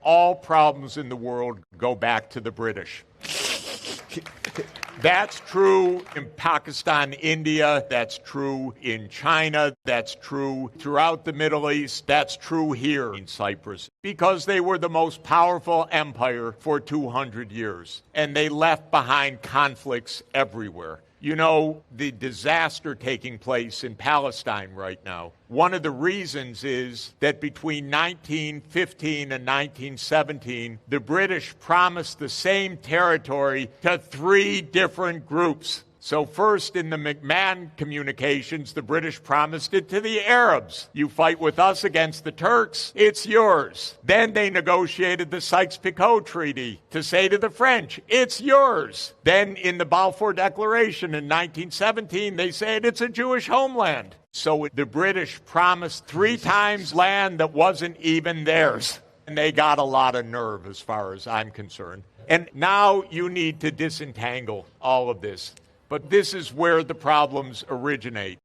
All problems in the world go back to the British. That's true in Pakistan, India. That's true in China. That's true throughout the Middle East. That's true here in Cyprus because they were the most powerful empire for 200 years, and they left behind conflicts everywhere. You know, the disaster taking place in Palestine right now, one of the reasons is that between 1915 and 1917, the British promised the same territory to 3 different groups. So first, in the McMahon communications, the British promised it to the Arabs. You fight with us against the Turks, it's yours. Then they negotiated the Sykes-Picot Treaty to say to the French, it's yours. Then in the Balfour Declaration in 1917, they said it's a Jewish homeland. So the British promised 3 times land that wasn't even theirs. And they got a lot of nerve as far as I'm concerned. And now you need to disentangle all of this. But this is where the problems originate.